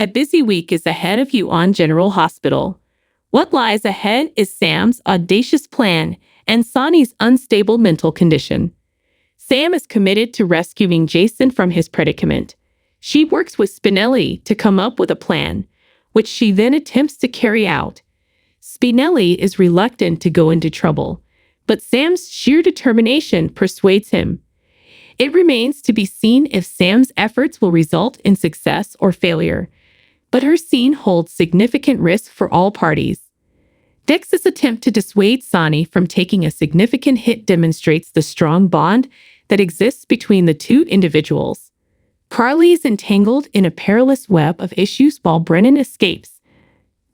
A busy week is ahead of you on General Hospital. What lies ahead is Sam's audacious plan and Sonny's unstable mental condition. Sam is committed to rescuing Jason from his predicament. She works with Spinelli to come up with a plan, which she then attempts to carry out. Spinelli is reluctant to go into trouble, but Sam's sheer determination persuades him. It remains to be seen if Sam's efforts will result in success or failure, but her scene holds significant risk for all parties. Dex's attempt to dissuade Sonny from taking a significant hit demonstrates the strong bond that exists between the two individuals. Carly is entangled in a perilous web of issues while Brennan escapes.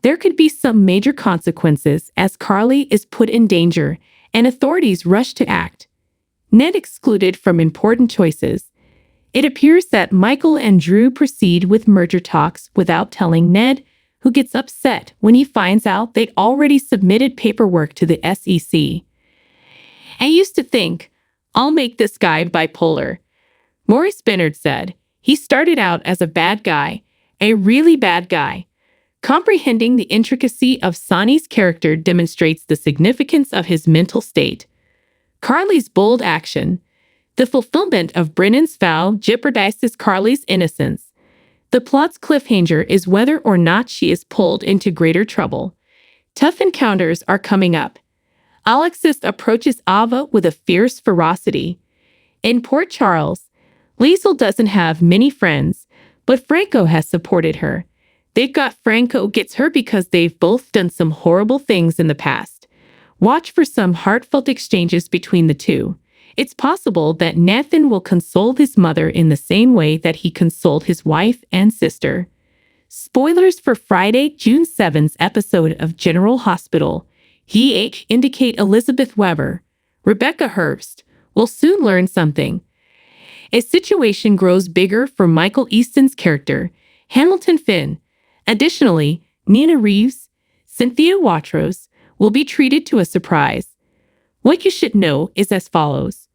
There could be some major consequences as Carly is put in danger and authorities rush to act. Ned excluded from important choices. It appears that Michael and Drew proceed with merger talks without telling Ned, who gets upset when he finds out they'd already submitted paperwork to the SEC. I used to think, I'll make this guy bipolar. Maurice Bennard said. He started out as a bad guy, a really bad guy. Comprehending the intricacy of Sonny's character demonstrates the significance of his mental state. Carly's bold action. The fulfillment of Brennan's vow jeopardizes Carly's innocence. The plot's cliffhanger is whether or not she is pulled into greater trouble. Tough encounters are coming up. Alexis approaches Ava with a fierce ferocity. In Port Charles, Liesl doesn't have many friends, but Franco has supported her. They've got Franco gets her because they've both done some horrible things in the past. Watch for some heartfelt exchanges between the two. It's possible that Nathan will console his mother in the same way that he consoled his wife and sister. Spoilers for Friday, June 7th episode of General Hospital. He indicate Elizabeth Weber. Rebecca Hurst will soon learn something. A situation grows bigger for Michael Easton's character, Hamilton Finn. Additionally, Nina Reeves, Cynthia Watros, will be treated to a surprise. What you should know is as follows.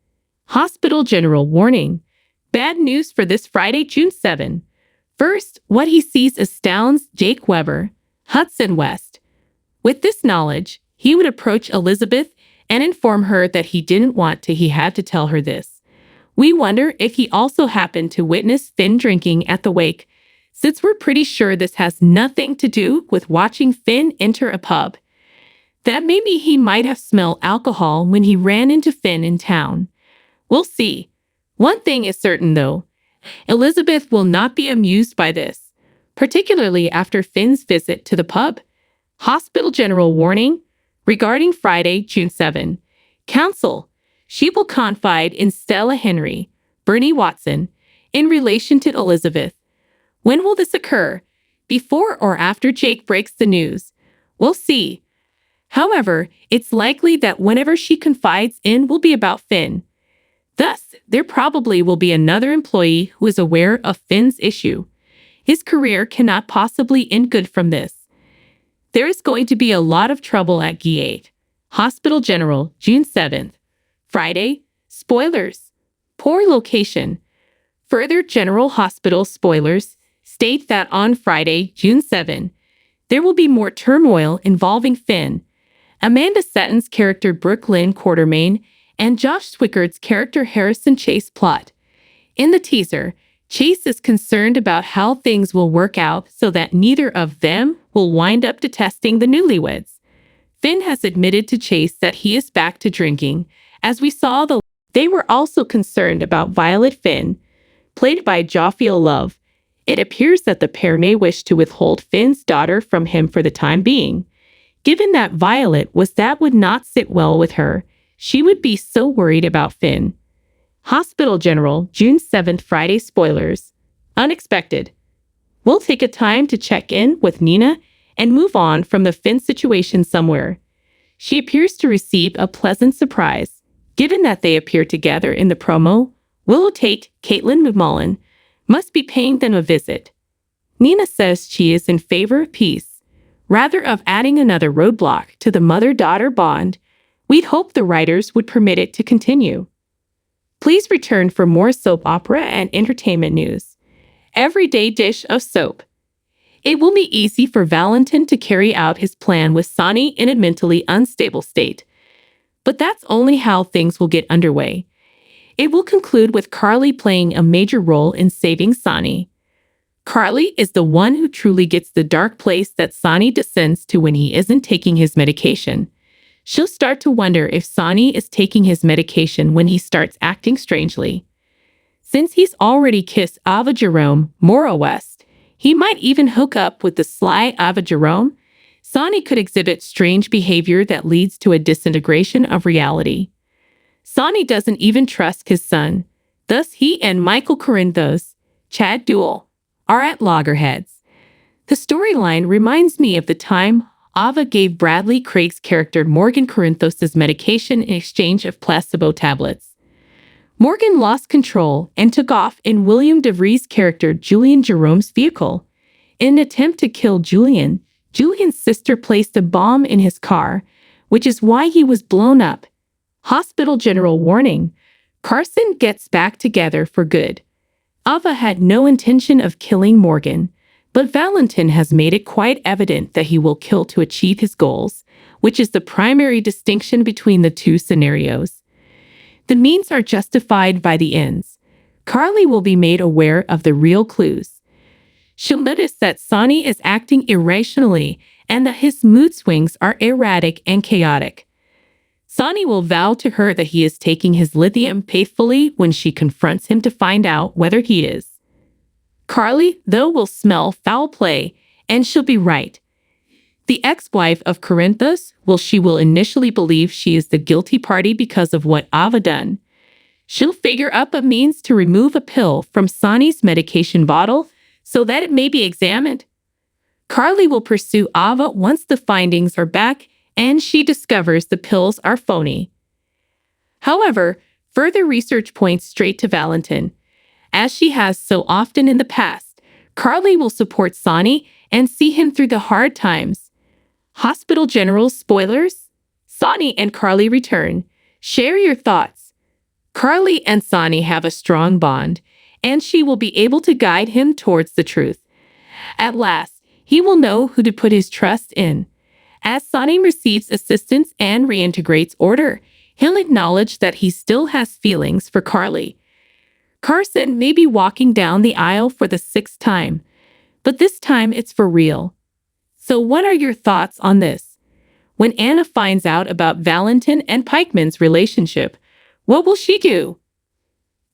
Hospital General warning. Bad news for this Friday, June 7. First, what he sees astounds Jake Weber, Hudson West. With this knowledge, he would approach Elizabeth and inform her that he didn't want to. He had to tell her this. We wonder if he also happened to witness Finn drinking at the wake, since we're pretty sure this has nothing to do with watching Finn enter a pub. That maybe he might have smelled alcohol when he ran into Finn in town. We'll see. One thing is certain, though. Elizabeth will not be amused by this, particularly after Finn's visit to the pub. Hospital General warning regarding Friday, June 7. Counsel. She will confide in Stella Henry, Bernie Watson, in relation to Elizabeth. When will this occur? Before or after Jake breaks the news? We'll see. However, it's likely that whenever she confides in will be about Finn. Thus, there probably will be another employee who is aware of Finn's issue. His career cannot possibly end good from this. There is going to be a lot of trouble at G8. Hospital General, June 7th. Friday, spoilers. Poor location. Further General Hospital spoilers state that on Friday, June 7, there will be more turmoil involving Finn, Amanda Setton's character Brooke Lynn Quartermain, and Josh Swickard's character Harrison Chase plot. In the teaser, Chase is concerned about how things will work out so that neither of them will wind up detesting the newlyweds. Finn has admitted to Chase that he is back to drinking. As we saw, they were also concerned about Violet Finn, played by Joffiel Love. It appears that the pair may wish to withhold Finn's daughter from him for the time being. Given that Violet would not sit well with her, she would be so worried about Finn. Hospital General, June 7th, Friday spoilers. Unexpected. We'll take a time to check in with Nina and move on from the Finn situation somewhere. She appears to receive a pleasant surprise. Given that they appear together in the promo, Willow Tate, Caitlin McMullen, must be paying them a visit. Nina says she is in favor of peace, rather of adding another roadblock to the mother-daughter bond. We'd hope the writers would permit it to continue. Please return for more soap opera and entertainment news. Everyday dish of soap. It will be easy for Valentin to carry out his plan with Sonny in a mentally unstable state. But that's only how things will get underway. It will conclude with Carly playing a major role in saving Sonny. Carly is the one who truly gets the dark place that Sonny descends to when he isn't taking his medication. She'll start to wonder if Sonny is taking his medication when he starts acting strangely. Since he's already kissed Ava Jerome, Mora West, he might even hook up with the sly Ava Jerome. Sonny could exhibit strange behavior that leads to a disintegration of reality. Sonny doesn't even trust his son. Thus, he and Michael Corinthos, Chad Duell, are at loggerheads. The storyline reminds me of the time Ava gave Bradley Craig's character Morgan Corinthos' medication in exchange of placebo tablets. Morgan lost control and took off in William DeVries' character Julian Jerome's vehicle. In an attempt to kill Julian, Julian's sister placed a bomb in his car, which is why he was blown up. Hospital general warning: Carson gets back together for good. Ava had no intention of killing Morgan, but Valentin has made it quite evident that he will kill to achieve his goals, which is the primary distinction between the two scenarios. The means are justified by the ends. Carly will be made aware of the real clues. She'll notice that Sonny is acting irrationally and that his mood swings are erratic and chaotic. Sonny will vow to her that he is taking his lithium faithfully when she confronts him to find out whether he is. Carly, though, will smell foul play, and she'll be right. The ex-wife of Corinthos will initially believe she is the guilty party because of what Ava done. She'll figure up a means to remove a pill from Sonny's medication bottle so that it may be examined. Carly will pursue Ava once the findings are back and she discovers the pills are phony. However, further research points straight to Valentin. As she has so often in the past, Carly will support Sonny and see him through the hard times. Hospital General spoilers? Sonny and Carly return. Share your thoughts. Carly and Sonny have a strong bond, and she will be able to guide him towards the truth. At last, he will know who to put his trust in. As Sonny receives assistance and reintegrates order, he'll acknowledge that he still has feelings for Carly. Carson may be walking down the aisle for the 6th time, but this time it's for real. So what are your thoughts on this? When Anna finds out about Valentin and Pikeman's relationship, what will she do?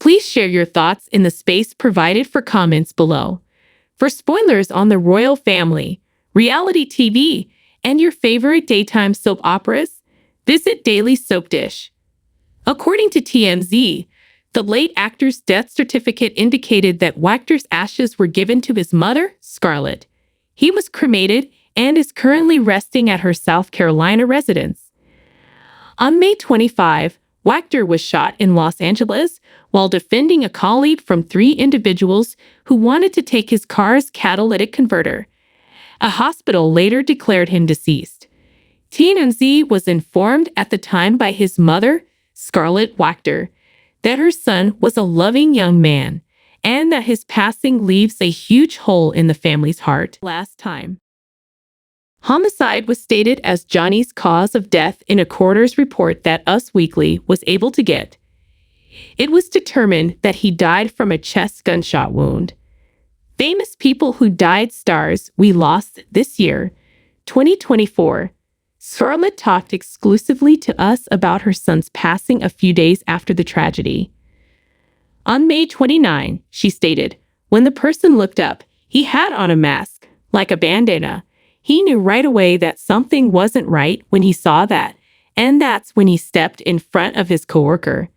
Please share your thoughts in the space provided for comments below. For spoilers on the royal family, reality TV, and your favorite daytime soap operas, visit Daily Soap Dish. According to TMZ, the late actor's death certificate indicated that Wachtter's ashes were given to his mother, Scarlett. He was cremated and is currently resting at her South Carolina residence. On May 25, Wachter was shot in Los Angeles while defending a colleague from 3 individuals who wanted to take his car's catalytic converter. A hospital later declared him deceased. TMZ was informed at the time by his mother, Scarlett Wachter, that her son was a loving young man and that his passing leaves a huge hole in the family's heart. Last time. Homicide was stated as Johnny's cause of death in a coroner's report that Us Weekly was able to get. It was determined that he died from a chest gunshot wound. Famous people who died stars we lost this year, 2024. Scarlett talked exclusively to us about her son's passing a few days after the tragedy. On May 29, she stated, when the person looked up, he had on a mask, like a bandana. He knew right away that something wasn't right when he saw that, and that's when he stepped in front of his coworker.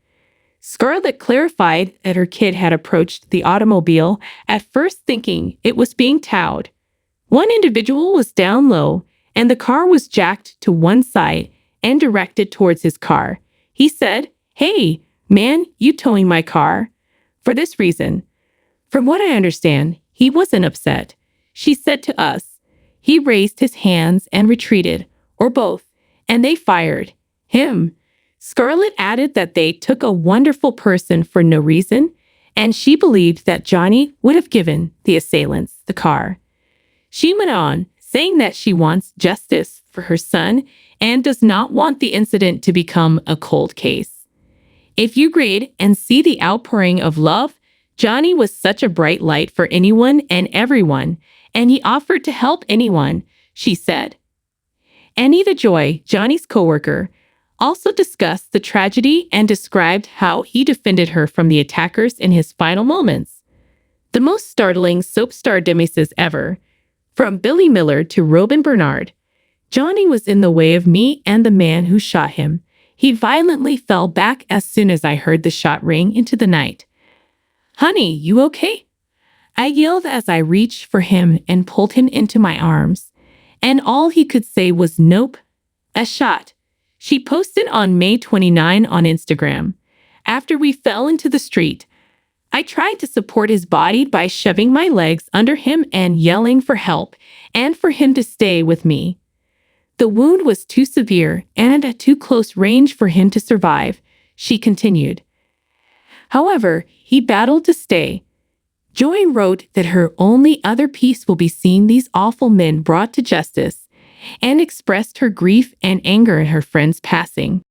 Scarlett clarified that her kid had approached the automobile, at first thinking it was being towed. One individual was down low, and the car was jacked to one side and directed towards his car. He said, "Hey, man, you towing my car?" For this reason. From what I understand, he wasn't upset. She said to us, he raised his hands and retreated, or both, and they fired him. Scarlett added that they took a wonderful person for no reason, and she believed that Johnny would have given the assailants the car. She went on, saying that she wants justice for her son and does not want the incident to become a cold case. If you read and see the outpouring of love, Johnny was such a bright light for anyone and everyone, and he offered to help anyone, she said. Annie the Joy, Johnny's coworker, also discussed the tragedy and described how he defended her from the attackers in his final moments. The most startling soap star demises ever. From Billy Miller to Robin Bernard, Johnny was in the way of me and the man who shot him. He violently fell back as soon as I heard the shot ring into the night. "Honey, you okay?" I yelled as I reached for him and pulled him into my arms. And all he could say was nope. A shot. She posted on May 29 on Instagram. After we fell into the street, I tried to support his body by shoving my legs under him and yelling for help and for him to stay with me. The wound was too severe and at too close range for him to survive, she continued. However, he battled to stay. Joy wrote that her only other peace will be seeing these awful men brought to justice and expressed her grief and anger at her friend's passing.